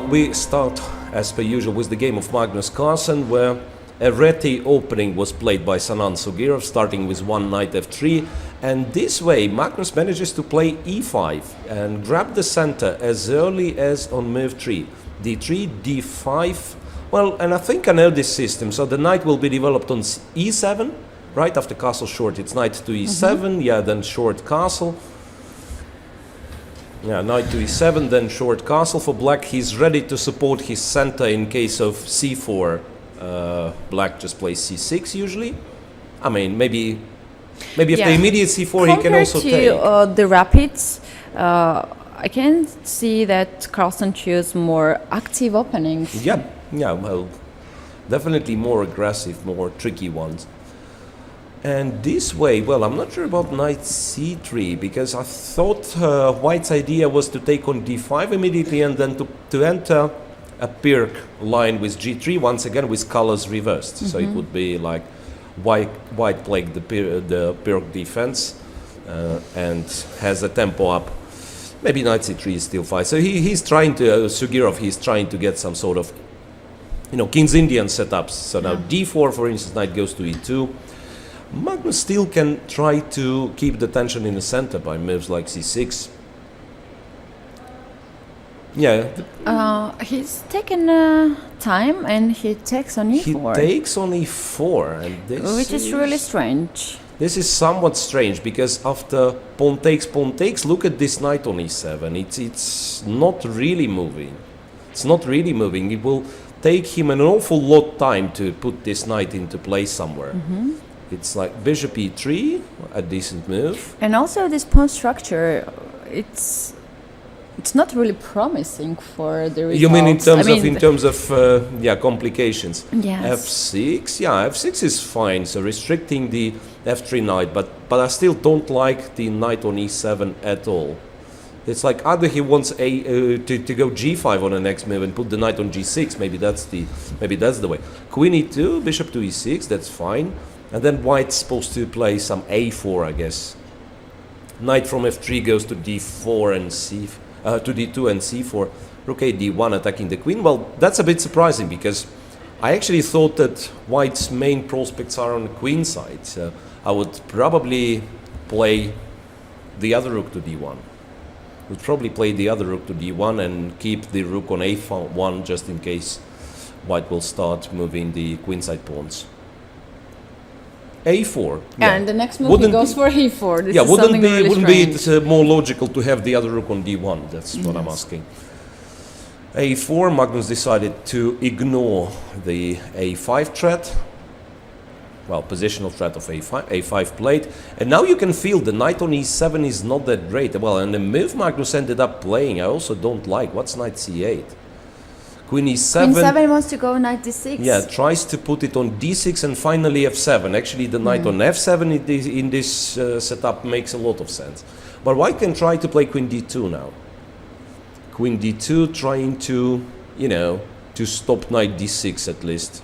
we start, as per usual, with the game of Magnus Carlsen, where a ready opening was played by Sanan Sjugirov, starting with one knight f3, and this way Magnus manages to play e5 and grab the center as early as on move 3. d3, d5, well, and I think I know this system, so the knight will be developed on e7, right after castle short, it's knight to e7, yeah, then short castle. Yeah, knight to e7, then short castle for black. He's ready to support his center in case of c4. Black just plays c6 usually. I mean, maybe if the immediate c4 he can also take. Compared to the rapids, I can see that Carlsen choose more active openings. Yeah, well, definitely more aggressive, more tricky ones. And this way, well, I'm not sure about knight c3, because I thought White's idea was to take on d5 immediately and then to enter a Pirc line with g3, once again with colors reversed. So it would be like White playing the Pirc defense and has a tempo up. Maybe knight c3 is still fine. So he's trying to, Sjugirov, he's trying to get some sort of, King's Indian setups. So now d4, for instance, knight goes to e2. Magnus still can try to keep the tension in the center by moves like c6. Yeah. He's taken time and he takes on e4. He takes on e4, and which is really strange. This is somewhat strange because after pawn takes, look at this knight on e7. It's not really moving. It's not really moving. It will take him an awful lot of time to put this knight into place somewhere. It's like bishop e3, a decent move. And also this pawn structure, it's not really promising for the results. You mean in terms of complications? Yes. f6, yeah, f6 is fine. So restricting the f3 knight, but I still don't like the knight on e7 at all. It's like either he wants to go g5 on the next move and put the knight on g6. Maybe that's the way. Queen e2, bishop to e6. That's fine. And then White's supposed to play some a4, I guess. Knight from f3 goes to d4 and to d2 and c4. Rook a d1 attacking the queen. Well, that's a bit surprising because I actually thought that White's main prospects are on the queen side. So I would probably play the other rook to d1. Would probably play the other rook to d1 and keep the rook on a1 just in case White will start moving the queenside pawns. a4. And the next move he goes for e4. This is wouldn't be it more logical to have the other rook on d1? That's what I'm asking. a4, Magnus decided to ignore the a5 threat. Well, positional threat of a5 played. And now you can feel the knight on e7 is not that great. Well, and the move Magnus ended up playing, I also don't like. What's knight c8? Queen e7. Queen 7 wants to go knight d6. Yeah, tries to put it on d6 and finally f7. Actually, the knight on f7 in this setup makes a lot of sense. But White can try to play queen d2 now. Queen d2 trying to, to stop knight d6 at least.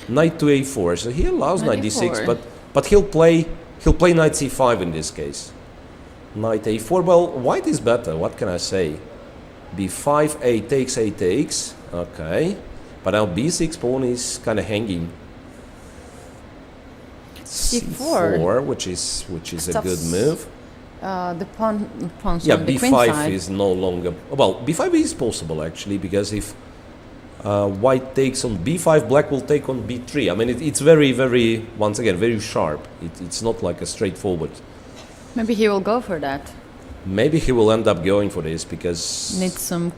Knight to a4. So he allows knight d6, but he'll play knight c5 in this case. Knight a4. Well, White is better. What can I say? b5, a takes. Okay, but now b6 pawn is kind of hanging. c4, which is a good move. The pawns yeah, on the b5 queen side. is no longer, well, b5 is possible actually, because if White takes on b5, Black will take on b3. I mean, it's very, very, once again, very sharp. It's not like a straightforward. Maybe he will go for that. Maybe he will end up going for this because needs some.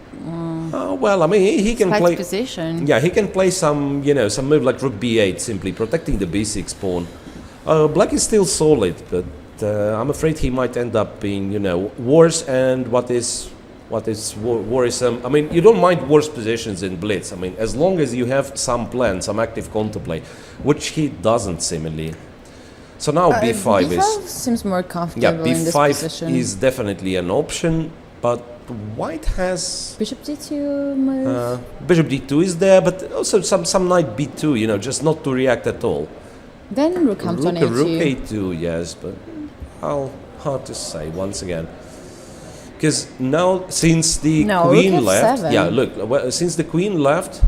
Well, I mean, he can play position. Yeah, he can play some, some move like rook b8, simply protecting the b6 pawn. Black is still solid, but I'm afraid he might end up being, worse. And what is worrisome? I mean, you don't mind worse positions in Blitz. I mean, as long as you have some plan, some active counterplay, which he doesn't seemingly. So now b5 seems more comfortable in this position. b5 is definitely an option, but White has bishop d2. Bishop d2 is there, but also some knight b2. Just not to react at all. Then rook comes on a2. Rook a2, yes, but hard to say once again. because now since the No, queen rook left, F7. yeah, look, since the queen left,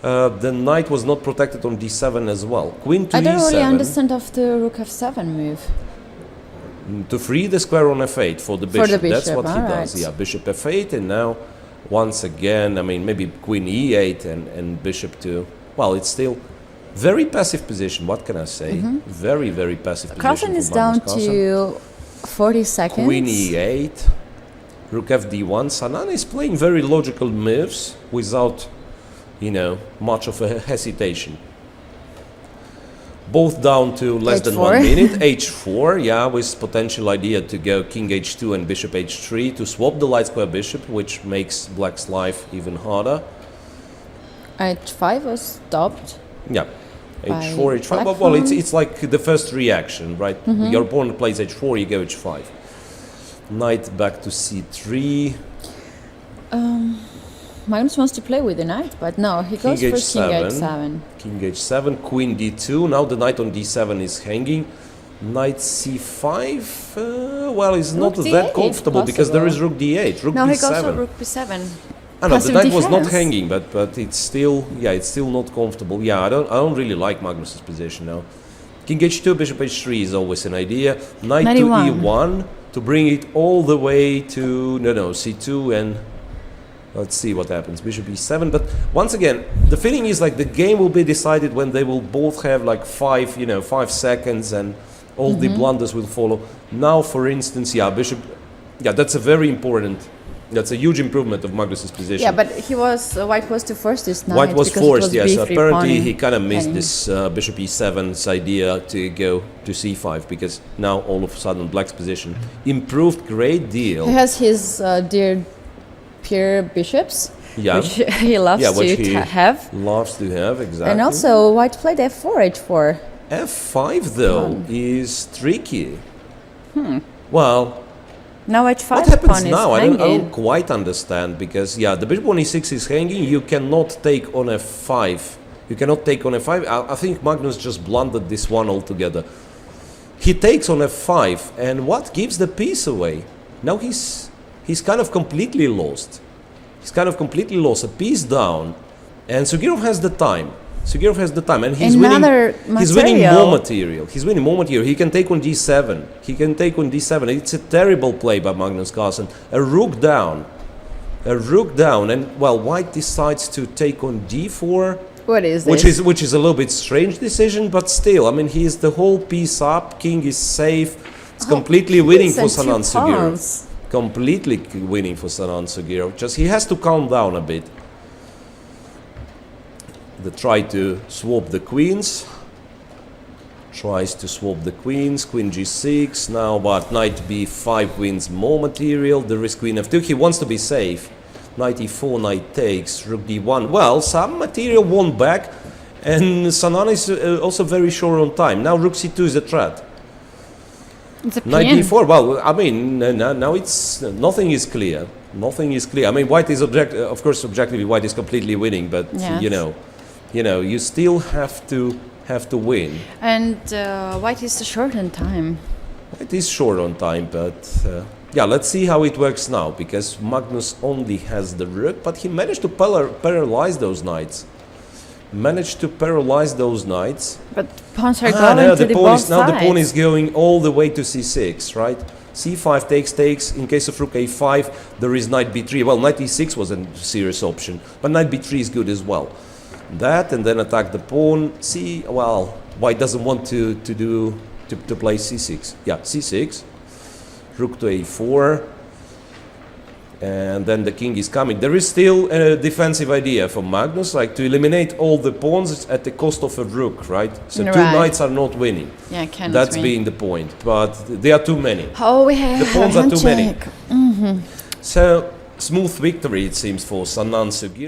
the knight was not protected on d7 as well. Queen to I don't e7 really understand of the rook f7 move. to free the square on f8 for the For bishop. the That's bishop, what he does. alright. Yeah, bishop f8, and now once again, I mean, maybe queen e8 and bishop to. Well, it's still very passive position. What can I say? Very, very passive Carlsen position. is for down Magnus Carlsen. to 40 seconds. Queen e8, rook fd1. Sanan is playing very logical moves without, you know, much of a hesitation. Both down to less than 1 H4. minute. h4, yeah, with potential idea to go king h2 and bishop h3 to swap the light square bishop, which makes black's life even harder. H5 was stopped. Yeah, By h4, h5. black Well, pawn. it's like the first reaction, right? Your opponent plays h4, you go h5. Knight back to c3. Magnus wants to play with the knight, but no, he goes King for king h7. h7. King h7, queen d2. Now the knight on d7 is hanging. Knight c5. Well, it's not Rook that d8 comfortable because there is possible. rook d8, rook No, b7. he goes for rook b7. I know the Passive knight was not defense. hanging, but it's still, yeah, it's still not comfortable. Yeah, I don't really like Magnus's position now. King h2, bishop h3 is always an idea. Knight to 91. e1 to bring it all the way to c2 and. Let's see what happens. Bishop e7. But once again, the feeling is like the game will be decided when they will both have like 5 seconds and all the blunders will follow. Now, for instance, yeah, bishop. Yeah, that's a very important. That's a huge improvement of Magnus's position. Yeah, but he was white was to force this knight. White was because it forced, yes. b3 Apparently, pawn he kind of missed and- this bishop e7's idea to go to c5 because now all of a sudden black's position improved great deal. He has his dear peer bishops, Yeah. which he loves Yeah, which to he have. loves to have, exactly. And also, white played f4, h4. F5 though is tricky. Well, Now h5 what happens pawn is now? I hanging. don't quite understand because yeah, the bishop on e6 is hanging. You cannot take on f5. You cannot take on f5. I think Magnus just blundered this one altogether. He takes on f5, and what gives the piece away? Now he's kind of completely lost. He's kind of completely lost. A piece down, and Sjugirov has the time. Sjugirov has the time, and he's Another winning. He's winning material. more material. He's winning more material. He can take on d7. He can take on d7. It's a terrible play by Magnus Carlsen. A rook down. A rook down, and well, white decides to take on d4. What is this? Which is a little bit strange decision, but still, I mean, he's the whole piece up. King is safe. It's completely winning for Sanan Sjugirov. Completely winning for Sanan Sjugirov. Just he has to calm down a bit. They try to swap the queens. Tries to swap the queens. Queen g6. Now, but knight b5 wins more material. There is queen f2. He wants to be safe. Knight e4, knight takes, rook d1. Well, some material won back, and Sanan is also very short on time. Now rook c2 is a threat. It's a Knight pin. d4. Well, I mean, now it's nothing is clear. Nothing is clear. I mean, white is of course, objectively, white is completely winning, but Yes. you still have to win. And white is short on time. It is short on time, but yeah, let's see how it works now, because Magnus only has the rook, but he managed to paralyze those knights. But pawns are Ah, going no, to the pawn both is, now the pawn sides. is going all the way to c6, right? c5 takes. In case of rook a5, there is knight b3. Well, knight e6 was a serious option, but knight b3 is good as well. That, and then attack the pawn. Well, white doesn't want to play c6. Yeah, c6. Rook to a4. And then the king is coming. There is still a defensive idea for Magnus, like to eliminate all the pawns at the cost of a rook, right? So two Right. knights are not winning. Yeah, cannot That's win. being the point. But there are too many. Oh, we have The pawns are too many. handshake. So smooth victory, it seems, for Sanan Sjugirov.